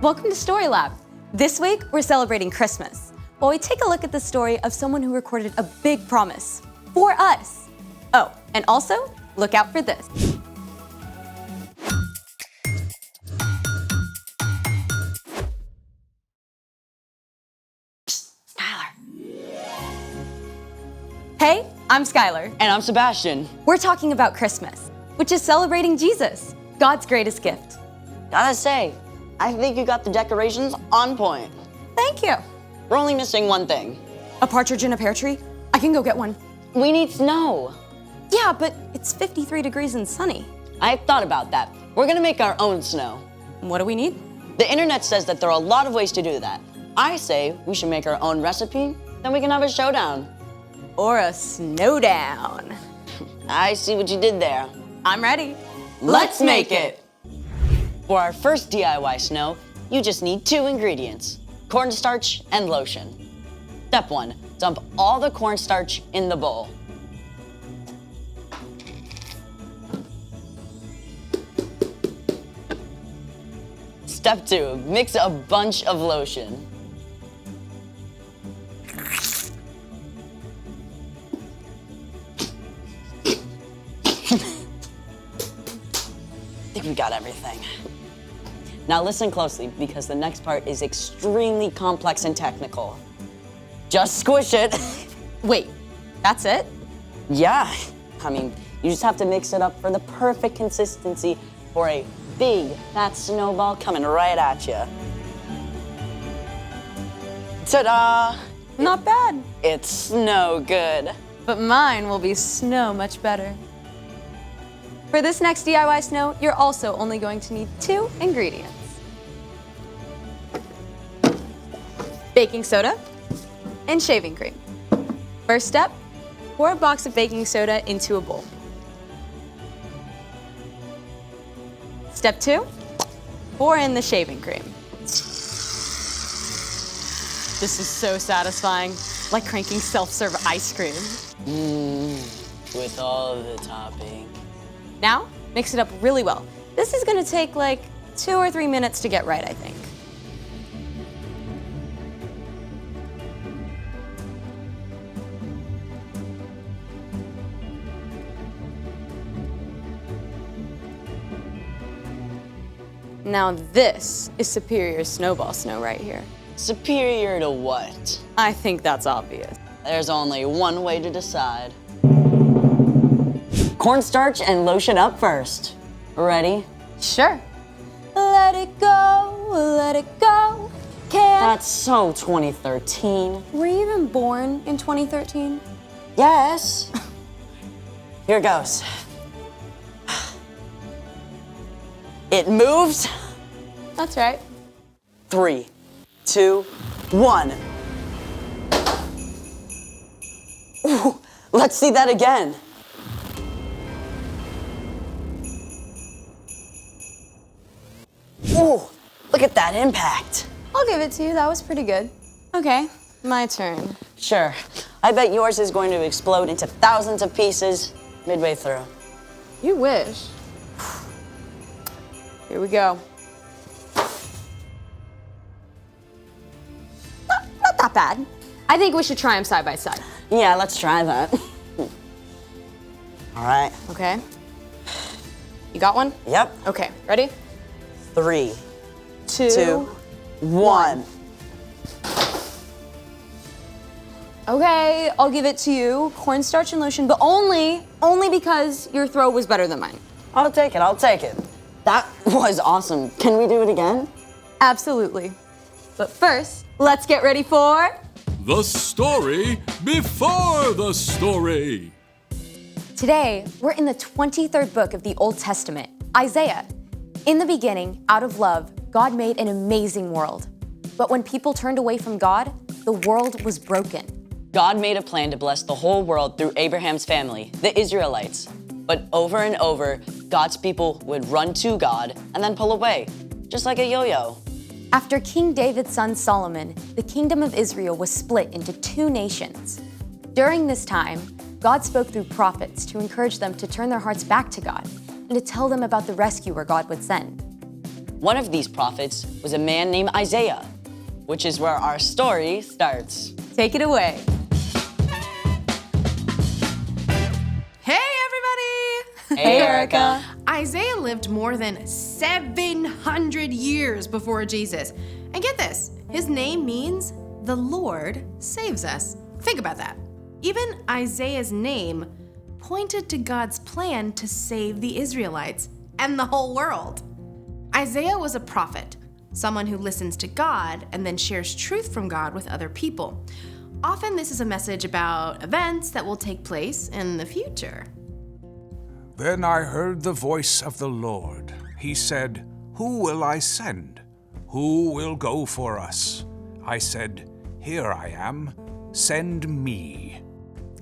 Welcome to Story Lab. This week, we're celebrating Christmas, while we take a look at the story of someone who recorded a big promise for us. Oh, and also, look out for this. Hey, I'm Skylar. And I'm Sebastian. We're talking about Christmas, which is celebrating Jesus, God's greatest gift. Gotta say, I think you got the decorations on point. Thank you. We're only missing one thing. A partridge in a pear tree? I can go get one. We need snow. Yeah, but it's 53 degrees and sunny. I've thought about that. We're gonna make our own snow. What do we need? The internet says that there are a lot of ways to do that. I say we should make our own recipe, then we can have a showdown. Or a snowdown. I see what you did there. I'm ready. Let's make it. For our first DIY snow, you just need 2 ingredients, cornstarch and lotion. Step 1, dump all the cornstarch in the bowl. Step 2, mix a bunch of lotion. I think we got everything. Now listen closely, because the next part is extremely complex and technical. Just squish it. Wait, that's it? Yeah, I mean, you just have to mix it up for the perfect consistency for a big, fat snowball coming right at you. Ta-da! Not bad. It's snow good. But mine will be snow much better. For this next DIY snow, you're also only going to need 2 ingredients. Baking soda and shaving cream. First step, pour a box of baking soda into a bowl. Step 2, pour in the shaving cream. This is so satisfying, like cranking self-serve ice cream. With all of the topping. Now, mix it up really well. This is gonna take like 2 or 3 minutes to get right, I think. Now this is superior snowball snow right here. Superior to what? I think that's obvious. There's only one way to decide. Cornstarch and lotion up first. Ready? Sure. Let it go, let it go. That's so 2013. Were you even born in 2013? Yes. Here goes. It moves. That's right. 3, 2, 1. Ooh, let's see that again. Ooh, look at that impact. I'll give it to you, that was pretty good. Okay, my turn. Sure. I bet yours is going to explode into thousands of pieces midway through. You wish. Here we go. Not that bad. I think we should try them side by side. Yeah, let's try that. All right. Okay. You got one? Yep. Okay, ready? 3, 2, 1. Okay, I'll give it to you. Cornstarch and lotion, but only because your throw was better than mine. I'll take it. That was awesome. Can we do it again? Absolutely. But first, let's get ready for... The story before the story. Today, we're in the 23rd book of the Old Testament, Isaiah. In the beginning, out of love, God made an amazing world. But when people turned away from God, the world was broken. God made a plan to bless the whole world through Abraham's family, the Israelites. But over and over, God's people would run to God and then pull away, just like a yo-yo. After King David's son Solomon, the kingdom of Israel was split into 2 nations. During this time, God spoke through prophets to encourage them to turn their hearts back to God and to tell them about the rescuer God would send. One of these prophets was a man named Isaiah, which is where our story starts. Take it away. Hey, everybody! Hey, Erica. Isaiah lived more than 700 years before Jesus. And get this, his name means the Lord saves us. Think about that. Even Isaiah's name pointed to God's plan to save the Israelites and the whole world. Isaiah was a prophet, someone who listens to God and then shares truth from God with other people. Often this is a message about events that will take place in the future. Then I heard the voice of the Lord. He said, "Who will I send? Who will go for us?" I said, "Here I am. Send me."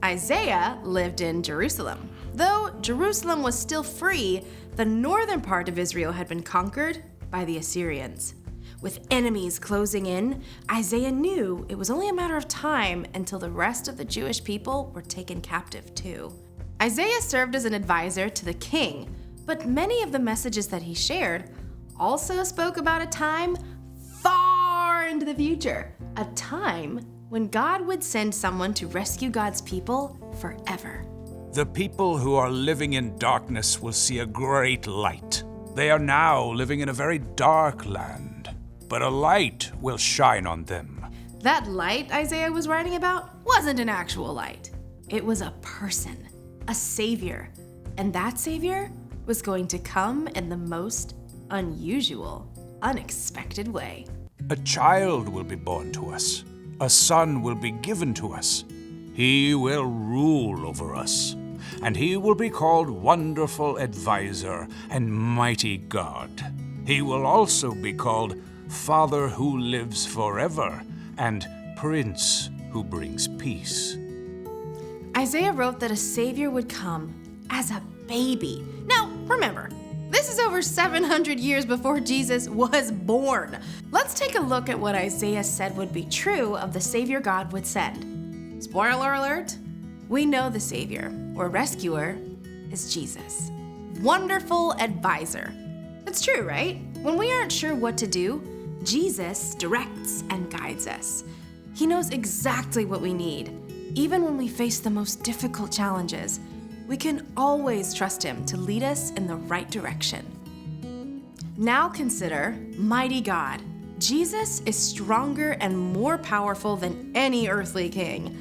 Isaiah lived in Jerusalem. Though Jerusalem was still free, the northern part of Israel had been conquered by the Assyrians. With enemies closing in, Isaiah knew it was only a matter of time until the rest of the Jewish people were taken captive too. Isaiah served as an advisor to the king, but many of the messages that he shared also spoke about a time far into the future, a time when God would send someone to rescue God's people forever. The people who are living in darkness will see a great light. They are now living in a very dark land, but a light will shine on them. That light Isaiah was writing about wasn't an actual light. It was a person, a savior, and that savior was going to come in the most unusual, unexpected way. A child will be born to us. A son will be given to us. He will rule over us, and he will be called Wonderful Advisor and Mighty God. He will also be called Father who lives forever and Prince who brings peace. Isaiah wrote that a savior would come as a baby. Now, remember, this is over 700 years before Jesus was born. Let's take a look at what Isaiah said would be true of the savior God would send. Spoiler alert, we know the savior or rescuer is Jesus. Wonderful advisor. It's true, right? When we aren't sure what to do, Jesus directs and guides us. He knows exactly what we need. Even when we face the most difficult challenges, we can always trust him to lead us in the right direction. Now consider Mighty God. Jesus is stronger and more powerful than any earthly king.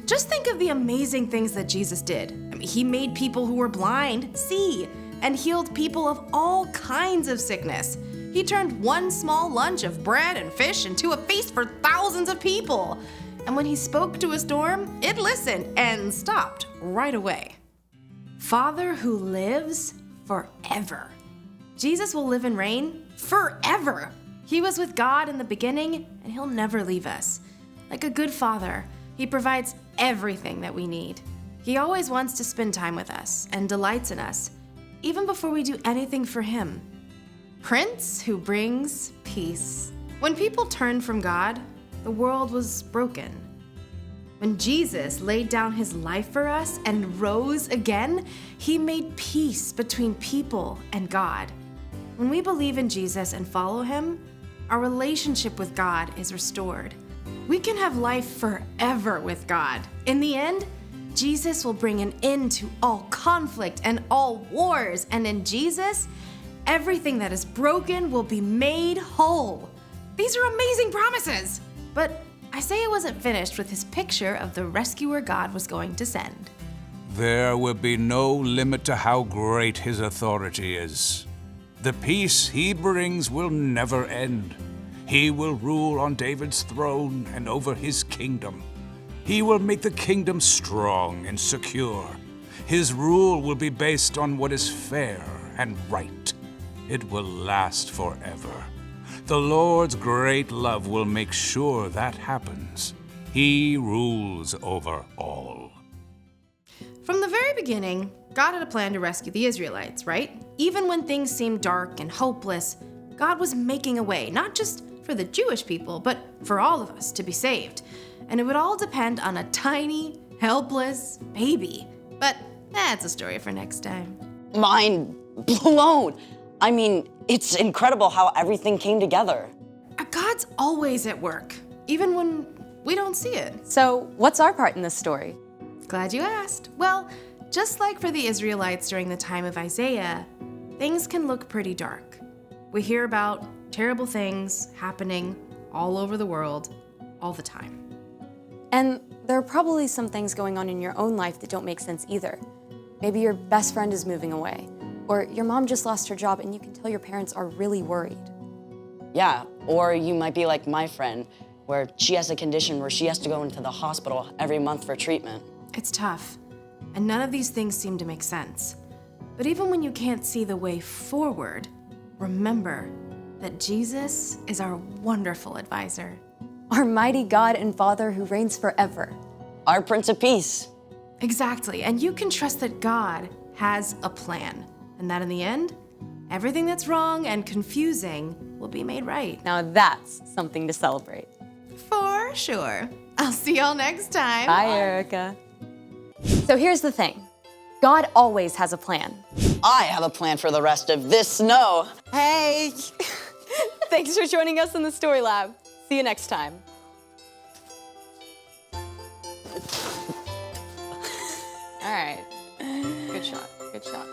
Just think of the amazing things that Jesus did. He made people who were blind see and healed people of all kinds of sickness. He turned one small lunch of bread and fish into a feast for thousands of people. And when he spoke to a storm, it listened and stopped right away. Father who lives forever. Jesus will live and reign forever. He was with God in the beginning, and he'll never leave us. Like a good father, he provides everything that we need. He always wants to spend time with us and delights in us, even before we do anything for him. Prince who brings peace. When people turned from God, the world was broken. When Jesus laid down his life for us and rose again, he made peace between people and God. When we believe in Jesus and follow him, our relationship with God is restored. We can have life forever with God. In the end, Jesus will bring an end to all conflict and all wars, and in Jesus, everything that is broken will be made whole. These are amazing promises, but Isaiah wasn't finished with his picture of the rescuer God was going to send. There will be no limit to how great his authority is. The peace he brings will never end. He will rule on David's throne and over his kingdom. He will make the kingdom strong and secure. His rule will be based on what is fair and right. It will last forever. The Lord's great love will make sure that happens. He rules over all. From the very beginning, God had a plan to rescue the Israelites, right? Even when things seemed dark and hopeless, God was making a way, not just for the Jewish people, but for all of us to be saved. And it would all depend on a tiny, helpless baby. But that's a story for next time. Mind blown. I mean, It's incredible how everything came together. God's always at work, even when we don't see it. So, what's our part in this story? Glad you asked. Well, just like for the Israelites during the time of Isaiah, things can look pretty dark. We hear about terrible things happening all over the world all the time. And there are probably some things going on in your own life that don't make sense either. Maybe your best friend is moving away, or your mom just lost her job and you can tell your parents are really worried. Yeah, or you might be like my friend, where she has a condition where she has to go into the hospital every month for treatment. It's tough, and none of these things seem to make sense. But even when you can't see the way forward, remember that Jesus is our wonderful advisor. Our mighty God and Father who reigns forever. Our Prince of Peace. Exactly, and you can trust that God has a plan, and that in the end, everything that's wrong and confusing will be made right. Now that's something to celebrate. For sure. I'll see y'all next time. Bye, Erica. So here's the thing. God always has a plan. I have a plan for the rest of this snow. Hey! Thanks for joining us in the Story Lab. See you next time. All right. Good shot. Good shot.